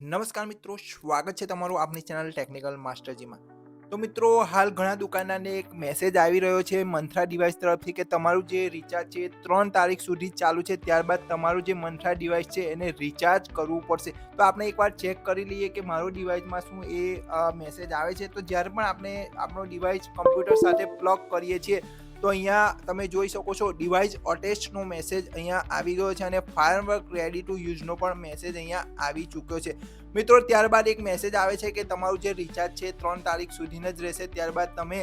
નમસ્કાર મિત્રો, સ્વાગત છે તમારું આપની ચેનલ ટેકનિકલ માસ્ટરજીમાં. તો મિત્રો, હાલ ઘણા દુકાનદારને એક મેસેજ આવી રહ્યો છે મંથરા ડિવાઇસ તરફથી કે તમારું જે રિચાર્જ છે 3 તારીખ સુધી ચાલુ છે, ત્યારબાદ તમારું જે મંથરા ડિવાઇસ છે એને રિચાર્જ કરવું પડશે. તો આપણે એકવાર ચેક કરી લઈએ કે મારો ડિવાઇસમાં શું એ મેસેજ આવે છે. તો જ્યારે પણ આપણે આપણો ડિવાઇસ કમ્પ્યુટર સાથે પ્લગ કરીએ છીએ તો અહીંયા તમે જોઈ શકો છો ડિવાઇસ અટેચનો મેસેજ અહીંયા આવી ગયો છે અને ફાયરવર્ક રેડી ટુ યુઝનો પણ મેસેજ અહીંયા આવી ચૂક્યો છે. મિત્રો, ત્યારબાદ એક મેસેજ આવે છે કે તમારું જે રિચાર્જ છે 3 તારીખ સુધીનો જ રહેશે, ત્યારબાદ તમે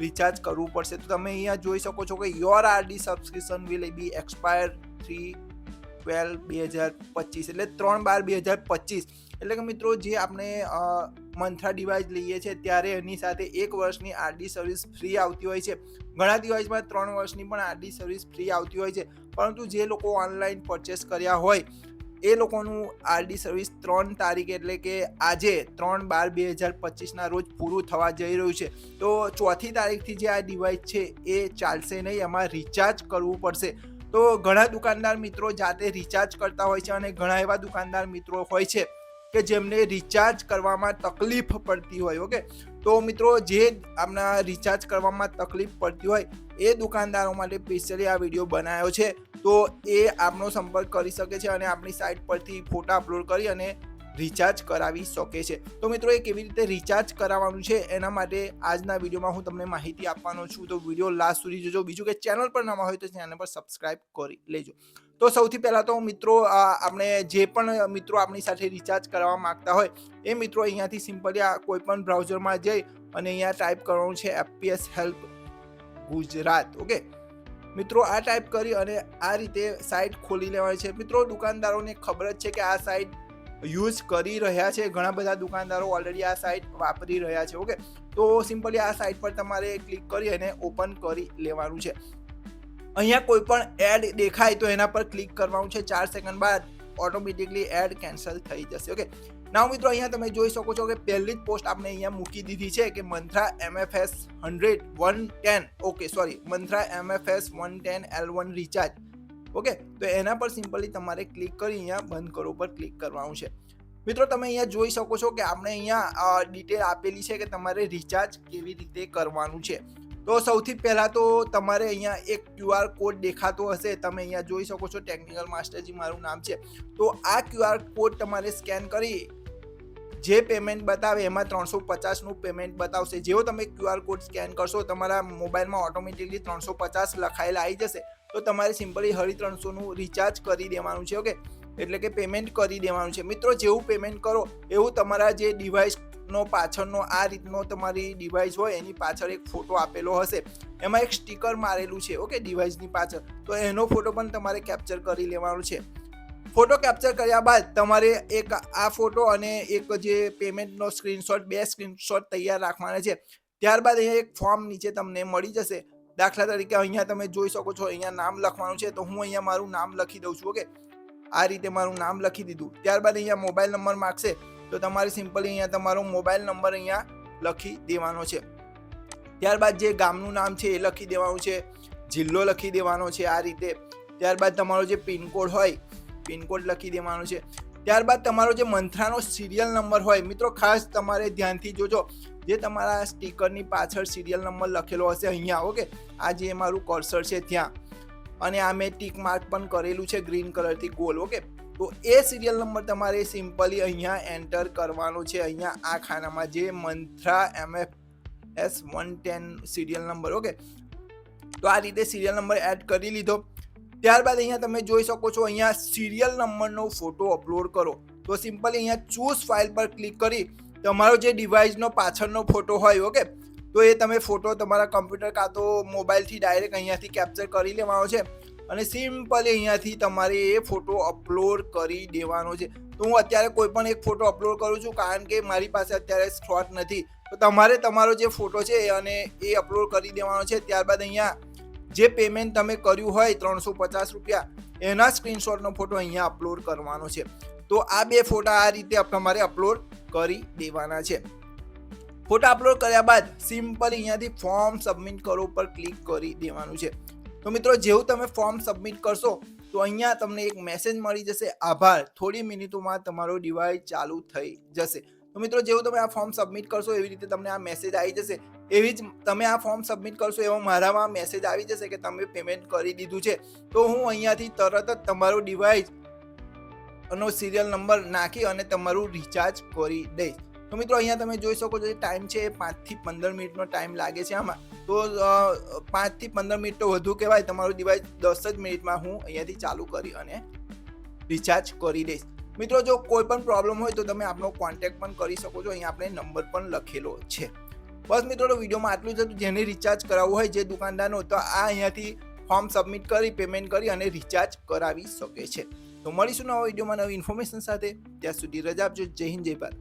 રિચાર્જ કરવું પડશે. તો તમે અહીંયા જોઈ શકો છો કે your RD subscription will be expire 3/12/2025 એટલે 3/12/2025. એટલે કે મિત્રો, જે આપણે મંથરા ડિવાઇસ લઈએ છીએ ત્યારે એની સાથે 1 વર્ષની આરડી સર્વિસ ફ્રી આવતી હોય છે. ઘણા ડિવાઇસમાં 3 વર્ષની પણ આરડી સર્વિસ ફ્રી આવતી હોય છે, પરંતુ જે લોકો ઓનલાઈન પરચેસ કર્યા હોય એ લોકોનું આરડી સર્વિસ 3 તારીખ એટલે કે આજે 3/12/2025 રોજ પૂરું થવા જઈ રહ્યું છે. તો 4મી તારીખથી જે આ ડિવાઇસ છે એ ચાલશે નહીં, એમાં રિચાર્જ કરવું પડશે. તો ઘણા દુકાનદાર મિત્રો જાતે રિચાર્જ કરતા હોય છે અને ઘણા એવા દુકાનદાર મિત્રો હોય છે કે જેમને રિચાર્જ કરવામાં તકલીફ પડતી હોય. ઓકે, તો મિત્રો, જે આપણા રિચાર્જ કરવામાં તકલીફ પડતી હોય એ દુકાનદારો માટે સ્પેશિયલી આ વિડીયો બનાવ્યો છે. તો એ આપનો સંપર્ક કરી શકે છે અને આપણી સાઇટ પરથી ફોટા અપલોડ કરી અને રિચાર્જ કરાવી શકે છે. તો મિત્રો, એ કેવી રીતે રિચાર્જ કરાવવાનું છે એના માટે આજના વિડીયોમાં હું તમને માહિતી આપવાનો છું. તો વિડીયો લાસ્ટ સુધી જોજો. બીજું કે ચેનલ પર નવા હોય તો ચેનલ પર સબસ્ક્રાઇબ કરી લેજો. તો સૌથી પહેલાં તો મિત્રો, આપણે જે પણ મિત્રો આપણી સાથે રિચાર્જ કરવા માંગતા હોય એ મિત્રો અહીંયાથી સિમ્પલી આ કોઈ પણ બ્રાઉઝરમાં જઈ અને અહીંયા ટાઈપ કરવાનું છે FPS હેલ્પ ગુજરાત. ઓકે મિત્રો, આ ટાઈપ કરી અને આ રીતે સાઇટ ખોલી લેવાની છે. મિત્રો, દુકાનદારોને ખબર જ છે કે આ સાઇટ યુઝ કરી રહ્યા છે. ઘણા બધા દુકાનદારો ઓલરેડી આ સાઇટ વાપરી રહ્યા છે. ઓકે, તો સિમ્પલી આ સાઇટ પર તમારે ક્લિક કરી અને ઓપન કરી લેવાનું છે. અહીંયા કોઈ પણ એડ દેખાય તો એના પર ક્લિક કરવાનું છે. 4 સેકન્ડ બાદ ઓટોમેટિકલી એડ કેન્સલ થઈ જશે. ઓકે, નાવ મિત્રો, અહીંયા તમે જોઈ શકો છો કે પહેલી જ પોસ્ટ આપણે અહીંયા મૂકી દીધી છે કે Manthara MFS 110 okay sorry Manthara MFS 110 L1 recharge. Okay, તો એના પર સિમ્પલી તમારે ક્લિક કરી અહીંયા બંધ કરો પર ક્લિક કરવાનું છે. મિત્રો, તમે અહીંયા જોઈ શકો છો કે આપણે અહીંયા ડિટેલ આપેલી છે કે તમારે રિચાર્જ કેવી રીતે કરવાનું છે. તો સૌથી પહેલાં તો તમારે અહીંયા એક QR કોડ દેખાતો હશે, તમે અહીંયા જોઈ શકો છો ટેકનિકલ માસ્ટરજી મારું નામ છે. તો આ QR કોડ તમારે સ્કેન કરી જે પેમેન્ટ બતાવે એમાં 350નું પેમેન્ટ બતાવશે. જેવો તમે QR કોડ સ્કેન કરશો તમારા મોબાઈલમાં ઓટોમેટિકલી 350 લખાયેલા આવી જશે. તો તમારે સિમ્પલી 350નું રિચાર્જ કરી દેવાનું છે. ઓકે, એટલે કે પેમેન્ટ કરી દેવાનું છે. મિત્રો, જેવું પેમેન્ટ કરો એવું તમારા જે ડિવાઇસનો પાછળનો આ રીતનો તમારી ડિવાઇસ હોય એની પાછળ એક ફોટો આપેલો હશે, એમાં એક સ્ટીકર મારેલું છે. ઓકે, ડિવાઇસની પાછળ તો એનો ફોટો પણ તમારે કેપ્ચર કરી લેવાનો છે. ફોટો કેપ્ચર કર્યા બાદ તમારે એક આ ફોટો અને એક જે પેમેન્ટનો સ્ક્રીનશોટ, 2 સ્ક્રીનશોટ તૈયાર રાખવાના છે. ત્યારબાદ અહીંયા એક ફોર્મ નીચે તમને મળી જશે. દાખલા તરીકે અહીંયા તમે જોઈ શકો છો અહીંયા નામ લખવાનું છે. તો હું અહીંયા મારું નામ લખી દઉં છું. ઓકે, આ રીતે મારું નામ લખી દીધું. ત્યારબાદ અહીંયા મોબાઈલ નંબર માગશે તો તમારે સિમ્પલી અહીંયા તમારો મોબાઈલ નંબર અહીંયા લખી દેવાનો છે. ત્યારબાદ જે ગામનું નામ છે એ લખી દેવાનું છે, જિલ્લો લખી દેવાનો છે આ રીતે. ત્યારબાદ તમારો જે પિનકોડ હોય પિનકોડ લખી દેવાનો છે. ત્યારબાદ તમારો જે મંથરાનો સિરિયલ નંબર હોય, મિત્રો ખાસ તમારે ધ્યાનથી જોજો, જે તમારા સ્ટીકરની પાછળ સિરિયલ નંબર લખેલો હશે અહીંયા. ઓકે, આ જે મારું કર્સર છે ત્યાં, અને આ મેં ટીક માર્ક પણ કરેલું છે ગ્રીન કલરથી ગોલ. ઓકે, તો એ સિરિયલ નંબર તમારે સિમ્પલી અહીંયા એન્ટર કરવાનો છે અહીંયા આ ખાનામાં, જે Manthara MFS 110 serial number. Okay, તો આ રીતે સિરિયલ નંબર એડ કરી લીધો. ત્યારબાદ અહીંયા તમે જોઈ શકો છો અહીંયા સિરિયલ નંબરનો ફોટો અપલોડ કરો. તો સિમ્પલી અહીંયા ચૂઝ ફાઇલ પર ક્લિક કરી તમારો જે ડિવાઇસનો પાછળનો ફોટો હોય, ઓકે, તો એ તમે ફોટો તમારા કમ્પ્યુટર કાં તો મોબાઈલથી ડાયરેક્ટ અહીંયાથી કેપ્ચર કરી લેવાનો છે અને સિમ્પલી અહીંયાથી તમારે એ ફોટો અપલોડ કરી દેવાનો છે. તો હું અત્યારે કોઈ પણ એક ફોટો અપલોડ કરું છું કારણ કે મારી પાસે અત્યારે સ્લોટ નથી. તો તમારે તમારો જે ફોટો છે અને એ અપલોડ કરી દેવાનો છે. ત્યારબાદ અહીંયા જે પેમેન્ટ તમે કર્યું હોય 350 રૂપિયા એના સ્ક્રીનશોટનો ફોટો અહીંયા અપલોડ કરવાનો છે. તો આ 2 ફોટા આ રીતે તમારે અપલોડ કરી દેવાના છે. ફોટા અપલોડ કર્યા બાદ સિમ્પલી અહીંયાથી ફોર્મ સબમિટ કરો પર ક્લિક કરી દેવાનું છે. તો મિત્રો, જેવું તમે ફોર્મ સબમિટ કરશો તો અહીંયા તમને એક મેસેજ મળી જશે, આભાર, થોડી મિનિટોમાં તમારો ડિવાઇસ ચાલુ થઈ જશે. તો મિત્રો જેવું તમે આ ફોર્મ સબમિટ કરશો એવી રીતે તમને આ મેસેજ આવી જશે. એવી જ તમે આ ફોર્મ સબમિટ કરશો એવો મારામાં મેસેજ આવી જશે કે તમે પેમેન્ટ કરી દીધું છે. તો હું અહીંયાથી તરત જ તમારો ડિવાઇસ નો સિરિયલ નંબર નાખી અને તમારું રિચાર્જ કરી દઈશ. તો મિત્રો અહીંયા તમે જોઈ શકો છો ટાઈમ છે 5 થી 15 મિનિટનો ટાઈમ લાગે છે આમાં. તો 5 થી 15 મિનિટ તો વધુ કહેવાય, તમારું ડિવાઇસ 10 જ મિનિટમાં હું અહીંયાથી ચાલુ કરી અને રિચાર્જ કરી દઈશ. મિત્રો જો કોઈ પણ પ્રોબ્લેમ હોય તો તમે આપણો કોન્ટેક્ટ પણ કરી શકો છો, અહીંયા આપણે નંબર પણ લખેલો છે. બસ મિત્રો વિડીયોમાં આટલું જ હતું. જેને રિચાર્જ કરાવવું હોય જે દુકાનદારનો, તો આ અહીંયાથી ફોર્મ સબમિટ કરી પેમેન્ટ કરી અને રિચાર્જ કરાવી શકે છે. તો મળીશું નવા વિડીયોમાં નવી ઇન્ફોર્મેશન સાથે. ત્યાં સુધી રજા આપજો. જય હિન્દ, જય ભારત.